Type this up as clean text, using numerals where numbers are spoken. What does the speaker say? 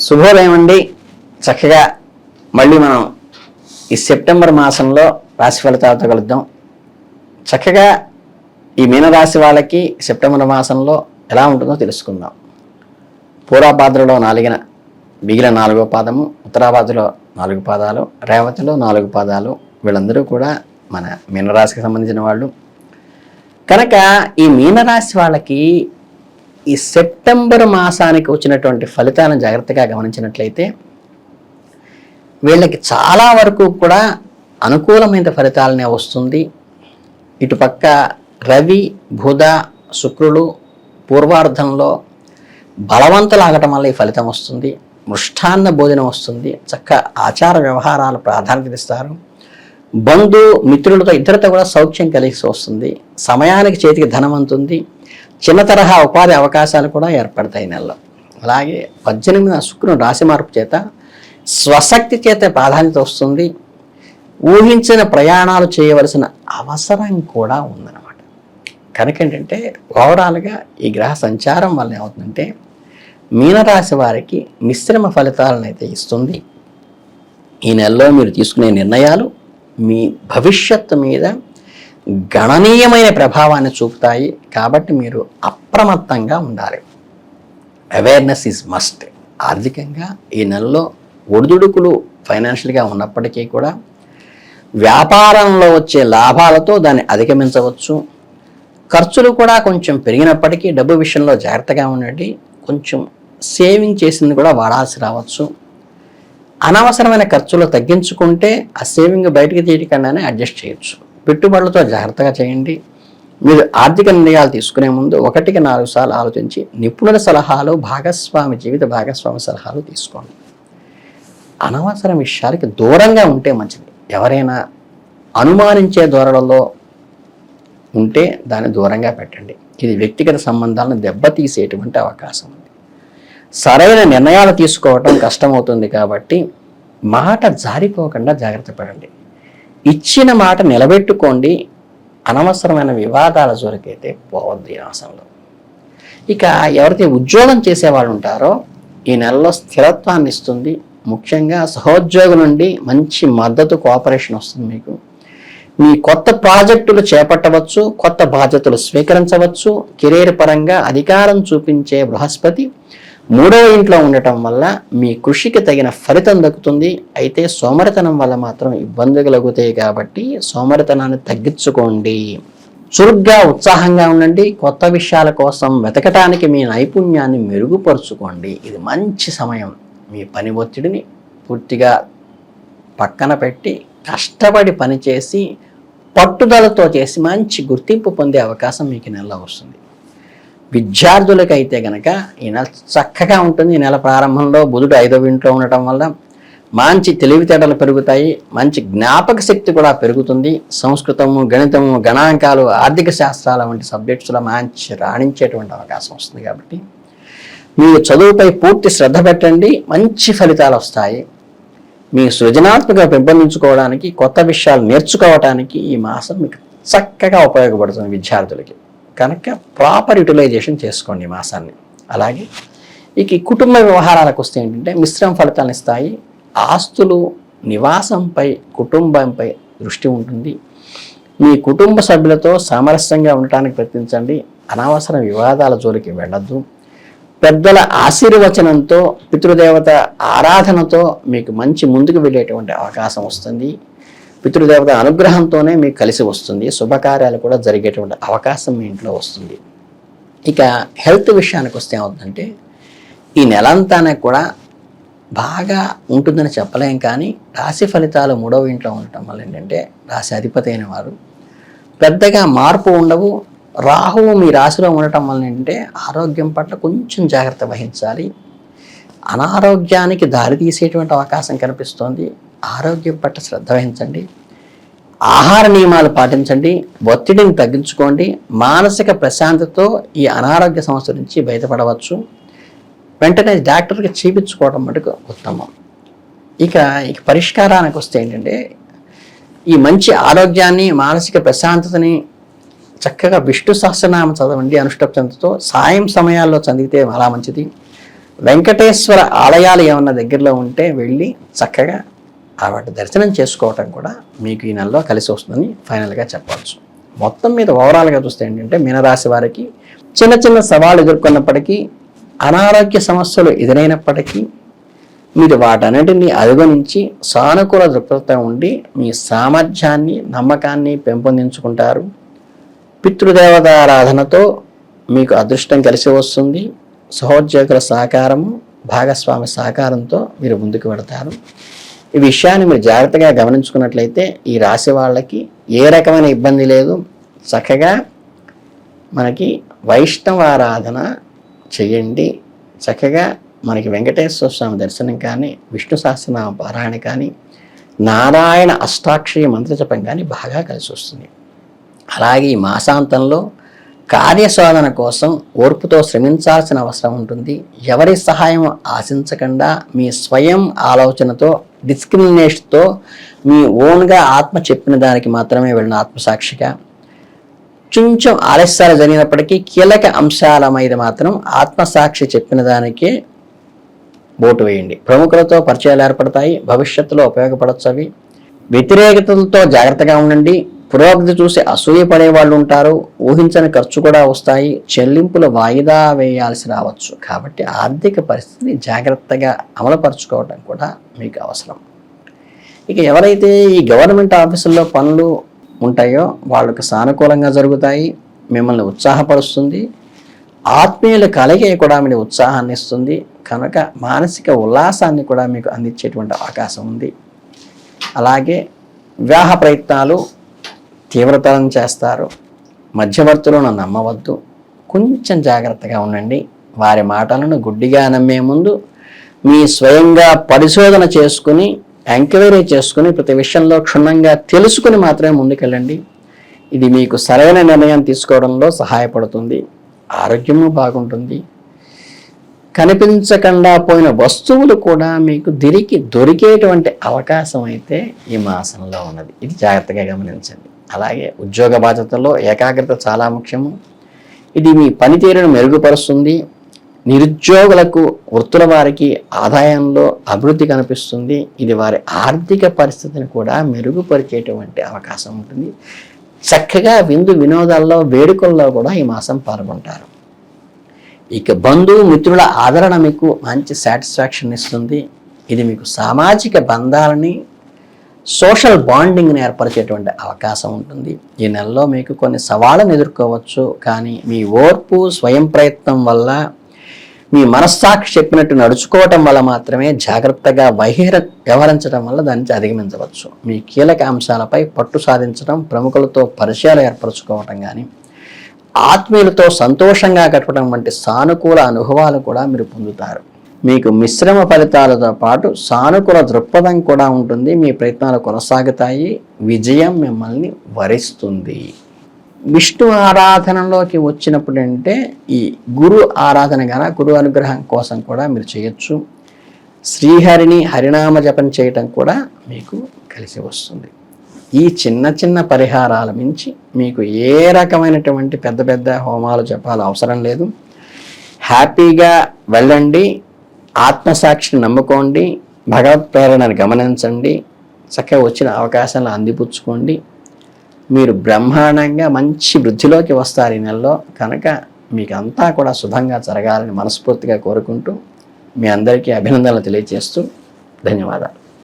శుభోదయం అండి. చక్కగా మళ్ళీ మనం ఈ సెప్టెంబర్ మాసంలో రాశి ఫలితాలతో కలుద్దాం. చక్కగా ఈ మీనరాశి వాళ్ళకి సెప్టెంబర్ మాసంలో ఎలా ఉంటుందో తెలుసుకుందాం. పూర్వభాద్రలో 4న మిగిలిన 4వ పాదము, ఉత్తరాభాద్రలో 4 పాదాలు, రేవతిలో 4 పాదాలు, వీళ్ళందరూ కూడా మన మీనరాశికి సంబంధించిన వాళ్ళు. కనుక ఈ మీనరాశి వాళ్ళకి ఈ సెప్టెంబర్ మాసానికి వచ్చినటువంటి ఫలితాలను జాగ్రత్తగా గమనించినట్లయితే వీళ్ళకి చాలా వరకు కూడా అనుకూలమైన ఫలితాలనే వస్తుంది. ఇటుపక్క రవి, బుధ, శుక్రులు పూర్వార్ధంలో బలవంతులాగటం వల్ల ఈ ఫలితం వస్తుంది. మృష్టాన్న భోజనం వస్తుంది. చక్క ఆచార వ్యవహారాలు ప్రాధాన్యత ఇస్తారు. బంధు మిత్రులతో ఇద్దరితో కూడా సౌఖ్యం కలిసి వస్తుంది. సమయానికి చేతికి ధనం అందుతుంది. చిన్న తరహా ఉపాధి అవకాశాలు కూడా ఏర్పడతాయి నెలలో. అలాగే 18న శుక్రుని రాశి మార్పు చేత స్వశక్తి చేత ప్రాధాన్యత వస్తుంది. ఊహించిన ప్రయాణాలు చేయవలసిన అవసరం కూడా ఉందన్నమాట. కనుక ఏంటంటే ఓవరాల్గా ఈ గ్రహ సంచారం వల్ల ఏమవుతుందంటే మీనరాశి వారికి మిశ్రమ ఫలితాలను అయితే ఇస్తుంది. ఈ నెలలో మీరు తీసుకునే నిర్ణయాలు మీ భవిష్యత్తు మీద గణనీయమైన ప్రభావాన్ని చూపుతాయి. కాబట్టి మీరు అప్రమత్తంగా ఉండాలి. Awareness is must. ఆర్థికంగా ఈ నెలలో ఒడిదుడుకులు ఫైనాన్షియల్గా ఉన్నప్పటికీ కూడా వ్యాపారంలో వచ్చే లాభాలతో దాన్ని అధిగమించవచ్చు. ఖర్చులు కూడా కొంచెం పెరిగినప్పటికీ డబ్బు విషయంలో జాగ్రత్తగా ఉండండి. కొంచెం సేవింగ్ చేసింది కూడా వాడాల్సి రావచ్చు. అనవసరమైన ఖర్చులు తగ్గించుకుంటే ఆ సేవింగ్ బయటకు తీయకుండానే అడ్జస్ట్ చేయొచ్చు. పెట్టుబడులతో జాగ్రత్తగా చేయండి. మీరు ఆర్థిక నిర్ణయాలు తీసుకునే ముందు 1కి 4 సార్లు ఆలోచించి నిపుణుల సలహాలు, జీవిత భాగస్వామి సలహాలు తీసుకోండి. అనవసర విషయాలకి దూరంగా ఉంటే మంచిది. ఎవరైనా అనుమానించే ధోరణిలో ఉంటే దాన్ని దూరంగా పెట్టండి. ఇది వ్యక్తిగత సంబంధాలను దెబ్బతీసేటువంటి అవకాశం ఉంది. సరైన నిర్ణయాలు తీసుకోవటం కష్టమవుతుంది కాబట్టి మాట జారిపోకుండా జాగ్రత్త పడండి. ఇచ్చిన మాట నిలబెట్టుకోండి. అనవసరమైన వివాదాల జోలికైతే పోవద్దు ఈ మాసంలో. ఇక ఎవరైతే ఉద్యోగం చేసేవాళ్ళు ఉంటారో ఈ నెలలో స్థిరత్వాన్ని ఇస్తుంది. ముఖ్యంగా సహోద్యోగం నుండి మంచి మద్దతు, కోఆపరేషన్ వస్తుంది. మీకు మీ కొత్త ప్రాజెక్టులు చేపట్టవచ్చు, కొత్త బాధ్యతలు స్వీకరించవచ్చు. కెరీర్ పరంగా అధికారం చూపించే బృహస్పతి 3వ ఇంట్లో ఉండటం వల్ల మీ కృషికి తగిన ఫలితం దక్కుతుంది. అయితే సోమరితనం వల్ల మాత్రం ఇబ్బందులు కలుగుతాయి. కాబట్టి సోమరితనాన్ని తగ్గించుకోండి. చురుగ్గా, ఉత్సాహంగా ఉండండి. కొత్త విషయాల కోసం వెతకటానికి మీ నైపుణ్యాన్ని మెరుగుపరుచుకోండి. ఇది మంచి సమయం. మీ పని ఒత్తిడిని పూర్తిగా పక్కన పెట్టి కష్టపడి పనిచేసి పట్టుదలతో చేసి మంచి గుర్తింపు పొందే అవకాశం మీకు నెలలో వస్తుంది. విద్యార్థులకైతే గనక ఈ నెల చక్కగా ఉంటుంది. ఈ నెల ప్రారంభంలో బుధుడు 5వ ఇంట్లో ఉండటం వల్ల మంచి తెలివితేటలు పెరుగుతాయి. మంచి జ్ఞాపక శక్తి కూడా పెరుగుతుంది. సంస్కృతము, గణితము, గణాంకాలు, ఆర్థిక శాస్త్రాల వంటి సబ్జెక్ట్స్లో మంచి రాణించేటువంటి అవకాశం వస్తుంది. కాబట్టి మీరు చదువుపై పూర్తి శ్రద్ధ పెట్టండి. మంచి ఫలితాలు వస్తాయి. మీ సృజనాత్మక పెంపొందించుకోవడానికి, కొత్త విషయాలు నేర్చుకోవడానికి ఈ మాసం మీకు చక్కగా ఉపయోగపడుతుంది విద్యార్థులకి. కనుక ప్రాపర్ యూటిలైజేషన్ చేసుకోండి ఈ మాసాన్ని. అలాగే ఈ కుటుంబ వ్యవహారాలకు వస్తే ఏంటంటే మిశ్రమ ఫలితాలను ఇస్తాయి. ఆస్తులు, నివాసంపై, కుటుంబంపై దృష్టి ఉంటుంది. మీ కుటుంబ సభ్యులతో సామరస్యంగా ఉండటానికి ప్రయత్నించండి. అనవసర వివాదాల జోలికి వెళ్ళద్దు. పెద్దల ఆశీర్వచనంతో, పితృదేవత ఆరాధనతో మీకు మంచి ముందుకు వెళ్ళేటువంటి అవకాశం వస్తుంది. పితృదేవత అనుగ్రహంతోనే మీకు కలిసి వస్తుంది. శుభకార్యాలు కూడా జరిగేటువంటి అవకాశం మీ ఇంట్లో వస్తుంది. ఇక హెల్త్ విషయానికి వస్తే ఏమవుతుందంటే ఈ నెలంతానే కూడా బాగా ఉంటుందని చెప్పలేం. కానీ రాశి ఫలితాలు 3వ ఇంట్లో ఉండటం వల్ల ఏంటంటే రాశి అధిపతి అయిన వారు పెద్దగా మార్పు ఉండవు. రాహువు మీ రాశిలో ఉండటం వల్ల ఏంటంటే ఆరోగ్యం పట్ల కొంచెం జాగ్రత్త వహించాలి. అనారోగ్యానికి దారి తీసేటువంటి అవకాశం కనిపిస్తోంది. ఆరోగ్యం పట్ల శ్రద్ధ వహించండి. ఆహార నియమాలు పాటించండి. ఒత్తిడిని తగ్గించుకోండి. మానసిక ప్రశాంతతో ఈ అనారోగ్య సమస్య నుంచి బయటపడవచ్చు. వెంటనే డాక్టర్కి చూపించుకోవడం మటుకు ఉత్తమం. ఇక పరిష్కారానికి వస్తే ఏంటంటే ఈ మంచి ఆరోగ్యాన్ని, మానసిక ప్రశాంతతని చక్కగా విష్ణు సహస్రనామం చదవండి. అనుష్టప్తంతో సాయం సమయాల్లో చదివితే చాలా మంచిది. వెంకటేశ్వర ఆలయాలు ఏమన్నా దగ్గరలో ఉంటే వెళ్ళి చక్కగా వాటి దర్శనం చేసుకోవటం కూడా మీకు ఈ నెలలో కలిసి వస్తుందని ఫైనల్గా చెప్పవచ్చు. మొత్తం మీద ఓవరాల్గా చూస్తే ఏంటంటే మీనరాశి వారికి చిన్న చిన్న సవాళ్ళు ఎదుర్కొన్నప్పటికీ, అనారోగ్య సమస్యలు ఎదురైనప్పటికీ మీరు వాటన్నిటిని అధిగమించి సానుకూల దృక్పథంతో ఉండి మీ సామర్థ్యాన్ని, నమ్మకాన్ని పెంపొందించుకుంటారు. పితృదేవతారాధనతో మీకు అదృష్టం కలిసి వస్తుంది. సహోద్యోగుల సహకారము, భాగస్వామి సహకారంతో మీరు ముందుకు వెళతారు. ఈ విషయాన్ని మీరు జాగ్రత్తగా గమనించుకున్నట్లయితే ఈ రాశి వాళ్ళకి ఏ రకమైన ఇబ్బంది లేదు. చక్కగా మనకి వైష్ణవారాధన చేయండి. చక్కగా మనకి వెంకటేశ్వర స్వామి దర్శనం కానీ, విష్ణు సహస్రనామ పారాయణ కానీ, నారాయణ అష్టాక్షరి మంత్రజపం కానీ బాగా కలిసి వస్తుంది. అలాగే ఈ మాసాంతంలో కార్యసాధన కోసం ఓర్పుతో శ్రమించాల్సిన అవసరం ఉంటుంది. ఎవరి సహాయం ఆశించకుండా మీ స్వయం ఆలోచనతో, డిస్క్రిమినేషన్తో మీ ఓన్గా ఆత్మ చెప్పిన దానికి మాత్రమే వెళ్ళిన ఆత్మసాక్షిగా కొంచెం ఆలస్యాలు జరిగినప్పటికీ కీలక అంశాల మీద మాత్రం ఆత్మసాక్షి చెప్పిన దానికే ఓటు వేయండి. ప్రముఖులతో పరిచయాలు ఏర్పడతాయి, భవిష్యత్తులో ఉపయోగపడవచ్చు. అవి వ్యతిరేకతలతో జాగ్రత్తగా ఉండండి. పురోగతి చూసి అసూయ పడే వాళ్ళు ఉంటారు. ఊహించని ఖర్చు కూడా వస్తాయి. చెల్లింపులు వాయిదా వేయాల్సి రావచ్చు. కాబట్టి ఆర్థిక పరిస్థితిని జాగ్రత్తగా అమలుపరుచుకోవడం కూడా మీకు అవసరం. ఇక ఎవరైతే ఈ గవర్నమెంట్ ఆఫీసుల్లో పనులు ఉంటాయో వాళ్ళకు సానుకూలంగా జరుగుతాయి. మిమ్మల్ని ఉత్సాహపరుస్తుంది. ఆత్మీయుల కలయిక కూడా మీకు ఉత్సాహాన్ని ఇస్తుంది. కనుక మానసిక ఉల్లాసాన్ని కూడా మీకు అందించేటువంటి అవకాశం ఉంది. అలాగే వివాహ ప్రయత్నాలు తీవ్రతరం చేస్తారు. మధ్యవర్తులను నమ్మవద్దు. కొంచెం జాగ్రత్తగా ఉండండి. వారి మాటలను గుడ్డిగా నమ్మే ముందు మీ స్వయంగా పరిశోధన చేసుకుని, ఎంక్వైరీ చేసుకుని, ప్రతి విషయంలో క్షుణ్ణంగా తెలుసుకుని మాత్రమే ముందుకెళ్ళండి. ఇది మీకు సరైన నిర్ణయం తీసుకోవడంలో సహాయపడుతుంది. ఆరోగ్యము బాగుంటుంది. కనిపించకుండా పోయిన వస్తువులు కూడా మీకు తిరిగి దొరికేటువంటి అవకాశం అయితే ఈ మాసంలో ఉన్నది. ఇది జాగ్రత్తగా గమనించండి. అలాగే ఉద్యోగ బాధ్యతల్లో ఏకాగ్రత చాలా ముఖ్యము. ఇది మీ పనితీరును మెరుగుపరుస్తుంది. నిరుద్యోగులకు, వృత్తుల వారికి ఆదాయంలో అభివృద్ధి కనిపిస్తుంది. ఇది వారి ఆర్థిక పరిస్థితిని కూడా మెరుగుపరిచేటువంటి అవకాశం ఉంటుంది. చక్కగా విందు వినోదాల్లో, వేడుకల్లో కూడా ఈ మాసం పాల్గొంటారు. ఇక బంధువు మిత్రుల ఆదరణ మీకు మంచి సాటిస్ఫాక్షన్ ఇస్తుంది. ఇది మీకు సామాజిక బంధాలని, సోషల్ బాండింగ్ని ఏర్పరిచేటువంటి అవకాశం ఉంటుంది. ఈ నెలలో మీకు కొన్ని సవాళ్ళను ఎదుర్కోవచ్చు. కానీ మీ ఓర్పు, స్వయం ప్రయత్నం వల్ల, మీ మనస్సాక్షి చెప్పినట్టు నడుచుకోవటం వల్ల మాత్రమే, జాగ్రత్తగా వ్యవహరించడం వల్ల దాన్ని అధిగమించవచ్చు. మీ కీలక అంశాలపై పట్టు సాధించడం, ప్రముఖులతో పరిచయాలు ఏర్పరచుకోవటం కానీ, ఆత్మీయులతో సంతోషంగా గడపడం వంటి సానుకూల అనుభవాలు కూడా మీరు పొందుతారు. మీకు మిశ్రమ ఫలితాలతో పాటు సానుకూల దృక్పథం కూడా ఉంటుంది. మీ ప్రయత్నాలు కొనసాగుతాయి. విజయం మిమ్మల్ని వరిస్తుంది. విష్ణు ఆరాధనలోకి వచ్చినప్పుడు అంటే ఈ గురు ఆరాధన గాన, గురు అనుగ్రహం కోసం కూడా మీరు చేయొచ్చు. శ్రీహరిని హరినామ జపం చేయటం కూడా మీకు కలిసి వస్తుంది. ఈ చిన్న చిన్న పరిహారాల మించి మీకు ఏ రకమైనటువంటి పెద్ద పెద్ద హోమాలు జపాలు అవసరం లేదు. హ్యాపీగా వెళ్ళండి. ఆత్మసాక్షిని నమ్ముకోండి. భగవత్ ప్రేరణను గమనించండి. చక్కగా వచ్చిన అవకాశాలను అందిపుచ్చుకోండి. మీరు బ్రహ్మాండంగా మంచి వృద్ధిలోకి వస్తారు ఈ నెలలో. కనుక మీకు అంతా కూడా శుభంగా జరగాలని మనస్ఫూర్తిగా కోరుకుంటూ మీ అందరికీ అభినందనలు తెలియజేస్తూ ధన్యవాదాలు.